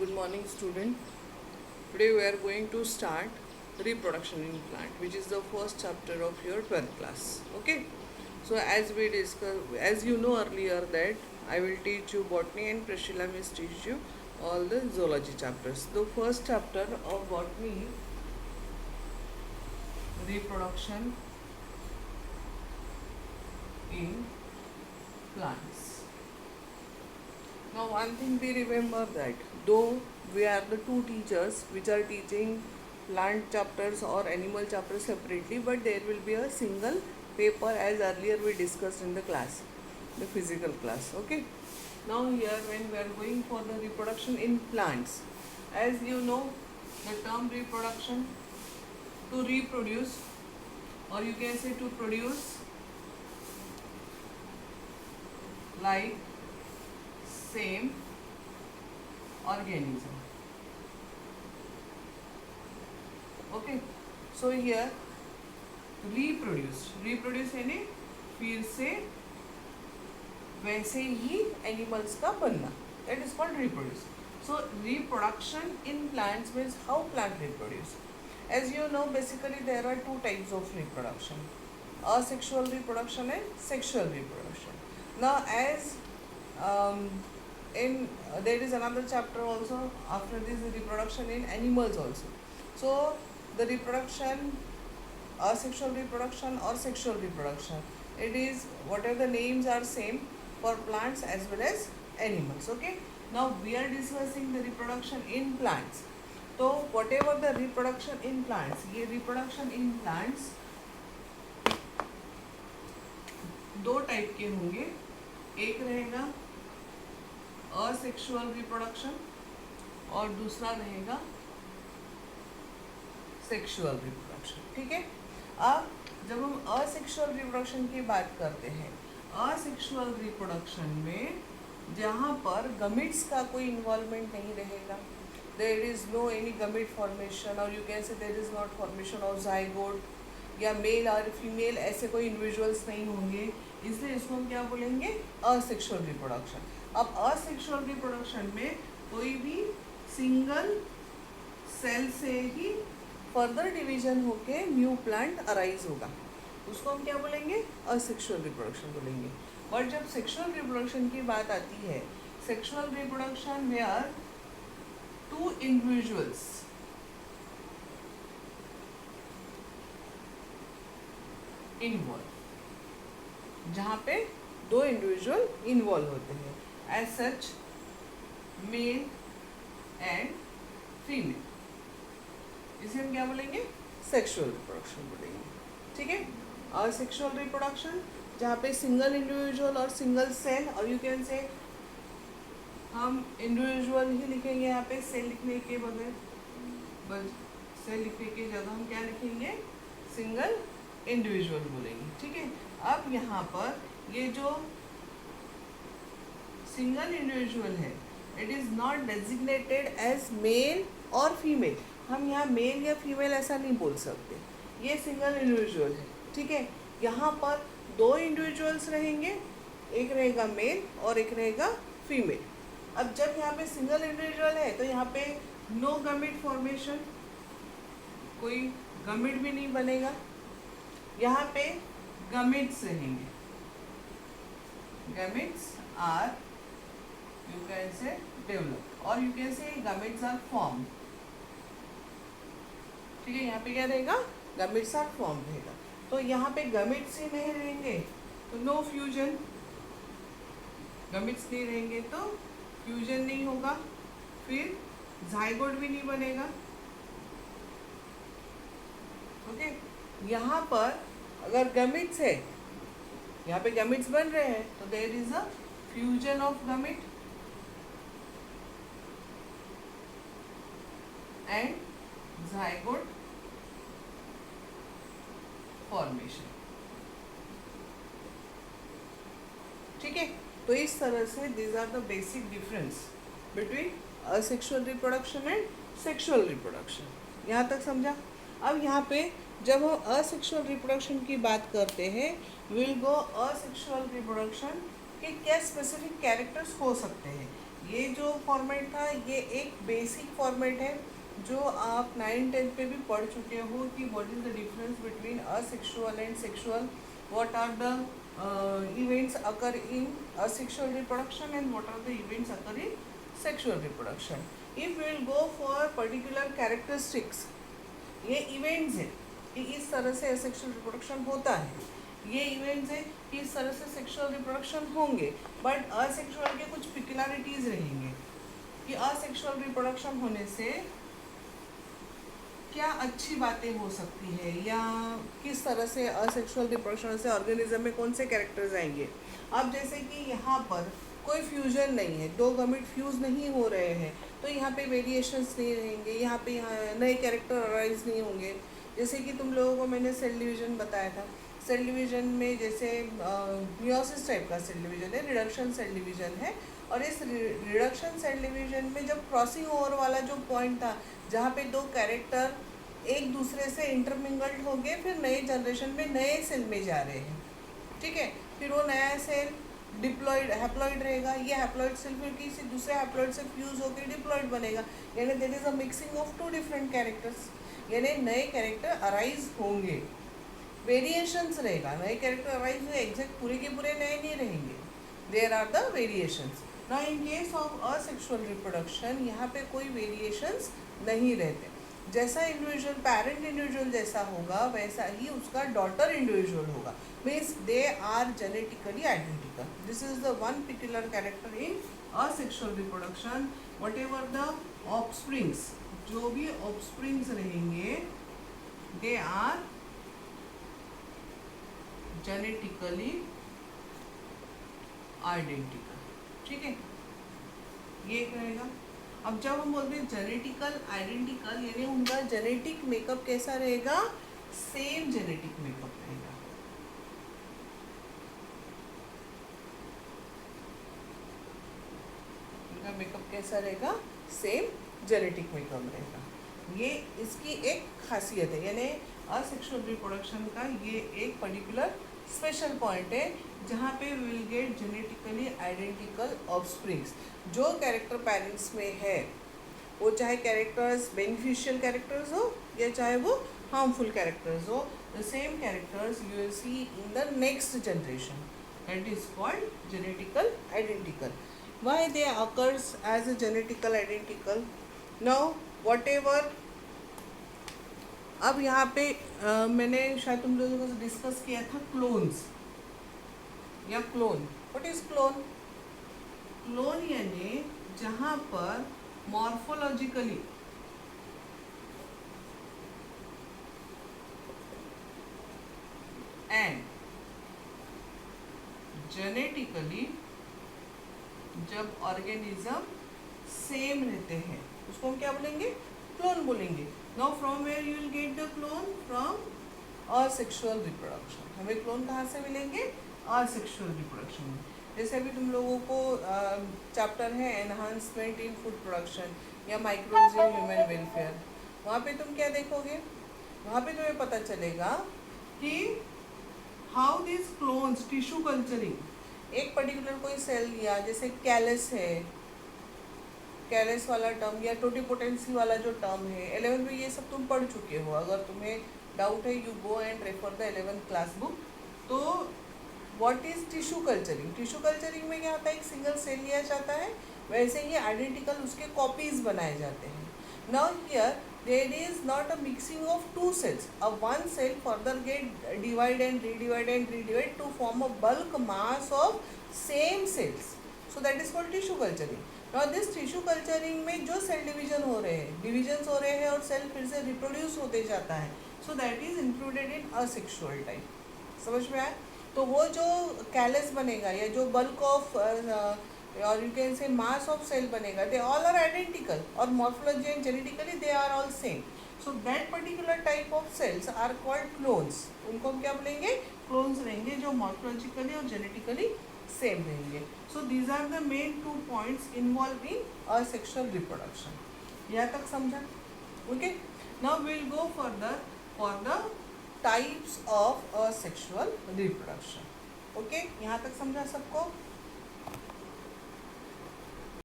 Good morning, student. Today we are going to start reproduction in plant, which is the first chapter of your 12th class. Okay. So as we discussed, as you know earlier that I will teach you botany and Prashila will teach you all the zoology chapters. The first chapter of botany, reproduction in plants. Now one thing we remember that though we are the two teachers which are teaching plant chapters or animal chapters separately, but there will be a single paper as earlier we discussed in the class, the physical class. Okay. Now here when we are going for the reproduction in plants, as you know the term reproduction, to reproduce, or you can say to produce, like same organism. Okay, so here reproduce यानी फिर से वैसे ही animals का बनना, that is called reproduce. So reproduction in plants means how plant reproduce. As you know, basically there are two types of reproduction: asexual reproduction and sexual reproduction. Now as there is another chapter also after this, reproduction in animals also. So the reproduction, asexual reproduction or sexual reproduction, it is whatever the names are same for plants as well as animals. Okay, now we are discussing the reproduction in plants. So whatever the reproduction in plants, ये reproduction in plants दो type के होंगे. एक रहेगा asexual reproduction और दूसरा रहेगा sexual reproduction. ठीक है. अब जब हम असेक्सुअल रिप्रोडक्शन की बात करते हैं, असेक्सुअल रिप्रोडक्शन में जहाँ पर गमिट्स का कोई इन्वॉल्वमेंट नहीं रहेगा, there is no any gamete formation, और you can say there is not formation of zygote या मेल और फीमेल, ऐसे कोई इंडिविजुअल्स नहीं होंगे, इसलिए इसको हम क्या बोलेंगे, असेक्सुअल रिप्रोडक्शन. अब असेक्सुअल रिप्रोडक्शन में कोई भी सिंगल सेल से ही फर्दर डिवीजन होके न्यू प्लांट अराइज होगा, उसको हम क्या बोलेंगे, असेक्सुअल रिप्रोडक्शन बोलेंगे. और जब सेक्सुअल रिप्रोडक्शन की बात आती है, सेक्सुअल रिप्रोडक्शन में आर टू इंडिविजुअल्स इन्वॉल्व, जहाँ पे दो इंडिविजुअल इन्वॉल्व होते हैं, as such male and female, इसे हम क्या बोलेंगे, सेक्सुअल रिप्रोडक्शन बोलेंगे. ठीक है. और सेक्सुअल रिप्रोडक्शन जहाँ पे सिंगल इंडिविजुअल और सिंगल सेल, और यू कैन से हम इंडिविजुअल ही लिखेंगे यहाँ पे, सेल लिखने के बगैर, बस सेल लिखने की जगह हम क्या लिखेंगे, सिंगल इंडिविजुअल बोलेंगे. ठीक है. अब यहाँ पर ये जो सिंगल इंडिविजुअल है, it is not designated as male और फीमेल. हम यहाँ मेल या फीमेल ऐसा नहीं बोल सकते, ये सिंगल इंडिविजुअल है. ठीक है. यहाँ पर दो इंडिविजुअल्स रहेंगे, एक रहेगा मेल और एक रहेगा फीमेल. अब जब यहाँ पे सिंगल इंडिविजुअल है तो यहाँ पे नो गमिट फॉर्मेशन, कोई गमिट भी नहीं बनेगा. यहाँ पे गमिट्स रहेंगे, gametes are you can say develop, और you can say gametes are form. ठीक है. यहाँ पे क्या रहेगा, गमिट्स आर फॉर्म रहेगा. तो यहाँ पे गमिट्स ही नहीं रहेंगे तो नो फ्यूजन, गमिट्स नहीं रहेंगे तो फ्यूजन नहीं होगा, फिर जाइगोट भी नहीं बनेगा. ओके. यहाँ पर अगर गमिट्स है, यहाँ पे गमिट्स बन रहे हैं तो there is a fusion of gamete and zygote formation. ठीक है. तो इस तरह से these are the basic difference between asexual reproduction and sexual reproduction. यहाँ तक समझा. अब यहाँ पे जब हम असेक्सुअल रिप्रोडक्शन की बात करते हैं, विल गो असेक्सुअल रिप्रोडक्शन के क्या स्पेसिफिक कैरेक्टर्स हो सकते हैं, ये जो फॉर्मेट था ये एक बेसिक फॉर्मेट है जो आप 9th-10th पे भी पढ़ चुके हो कि what is the difference between asexual and sexual, what are the events occur in asexual reproduction and what are the events occur in sexual reproduction. If we will go for particular characteristics, ये events है कि इस तरह से asexual reproduction होता है, ये events है कि इस तरह से सेक्सुअल रिप्रोडक्शन होंगे, बट असेक्सुअल के कुछ पिकुलरिटीज रहेंगे कि असेक्सुअल रिप्रोडक्शन होने से क्या अच्छी बातें हो सकती है या किस तरह से असेक्सुअल रिप्रोडक्शन से ऑर्गेनिज्म में कौन से कैरेक्टर्स आएंगे. अब जैसे कि यहाँ पर कोई फ्यूजन नहीं है, दो गमीट फ्यूज नहीं हो रहे हैं, तो यहाँ पे वेरिएशंस नहीं रहेंगे, यहाँ पे नए कैरेक्टर अराइज नहीं होंगे. जैसे कि तुम लोगों को मैंने सेल डिवीजन बताया था, सेल डिवीजन में जैसे मियोसिस टाइप का सेल डिवीजन है, रिडक्शन सेल डिवीजन है, और इस रिडक्शन सेल डिवीजन में जब क्रॉसिंग ओवर वाला जो पॉइंट था जहाँ पे दो कैरेक्टर एक दूसरे से इंटरमिंगल्ड हो गए, फिर नए जनरेशन में नए सेल में जा रहे हैं, ठीक है, फिर वो नया सेल डिप्लॉइड हैप्लॉइड रहेगा, ये हैप्लॉइड सेल फिर किसी दूसरे हैप्लॉइड से फ्यूज होकर डिप्लॉइड बनेगा, यानी there is a mixing of two different characters, यानी नए कैरेक्टर अराइज होंगे. वेरिएशंस रहेगा, नए कैरेक्टर अराइज हुए, एग्जैक्ट पूरे के पूरे नए नहीं रहेंगे, there are the variations. Now in case of asexual reproduction यहाँ पे कोई वेरिएशंस नहीं रहते, जैसा इंडिविजुअल पेरेंट इंडिविजुअल जैसा होगा वैसा ही उसका डॉटर इंडिविजुअल होगा, means they are genetically identical. This is the one particular character in asexual reproduction. Whatever the offsprings, जो भी ऑफस्प्रिंग्स रहेंगे दे आर जेनेटिकली आइडेंटिकल, ठीक है, ये एक रहेगा. अब जब हम बोलते हैं जेनेटिकल आइडेंटिकल, यानी उनका जेनेटिक मेकअप कैसा रहेगा, सेम जेनेटिक मेकअप रहेगा. उनका मेकअप कैसा रहेगा, सेम जेनेटिक मेकअप रहेगा. ये इसकी एक खासियत है, यानी असेक्सुअल रिप्रोडक्शन का ये एक पर्टिकुलर स्पेशल पॉइंट है जहाँ पे will get genetically identical offsprings. जो कैरेक्टर पेरेंट्स में है वो चाहे कैरेक्टर्स बेनिफिशियल कैरेक्टर्स हो या चाहे वो हार्मफुल कैरेक्टर्स हो, the same characters you will see in the next generation, that is called genetical identical. Why they occurs as a genetical identical. Now whatever, अब यहाँ पे मैंने शायद तुम लोगों को डिस्कस किया था क्लोन्स या clone. What is clone? Clone यानी जहाँ पर मॉर्फोलॉजिकली एंड जेनेटिकली जब ऑर्गेनिज्म सेम रहते हैं उसको हम क्या बोलेंगे, क्लोन बोलेंगे. Now from where you will get the clone? From asexual reproduction. हमें क्लोन कहाँ से मिलेंगे, asexual reproduction में. जैसे अभी तुम लोगों को चैप्टर है एनहांसमेंट इन फूड प्रोडक्शन या माइक्रोब्स इन ह्यूमन वेलफेयर, वहाँ पे तुम क्या देखोगे, वहाँ पे तुम्हें पता चलेगा कि how this clones tissue culturing, एक पर्टिकुलर कोई सेल लिया, जैसे कैलस है, कैलस वाला टर्म या टोटिपोटेंसी वाला जो टर्म है 11th में ये सब तुम पढ़ चुके हो. अगर तुम्हें डाउट है you go and refer the 11th class book. तो what is tissue culturing? Tissue culturing में क्या होता है, एक सिंगल सेल लिया जाता है, वैसे ही आइडेंटिकल उसके कॉपीज बनाए जाते हैं. Now here there is not a mixing of two cells, a one cell further get divide and redivide to form a bulk mass of same cells, so that is called tissue culturing. और this tissue culturing में जो cell division हो रहे हैं, divisions हो रहे हैं और सेल फिर से रिप्रोड्यूस होते जाता है, सो that is included in asexual type. समझ में आया? तो वो जो कैलस बनेगा या जो बल्क ऑफ और you can say mass of cell बनेगा, दे ऑल आर आइडेंटिकल और morphology and genetically they are all same. So that particular type of cells are called clones. उनको हम क्या बोलेंगे, क्लोन्स रहेंगे जो मॉर्फोलॉजिकली और जेनेटिकली सेम रहेंगे. So these are the main 2 points involved in asexual reproduction. यहाँ तक समझा? Okay. Now we'll go further for the types of asexual reproduction. Okay. यहाँ तक समझा सबको?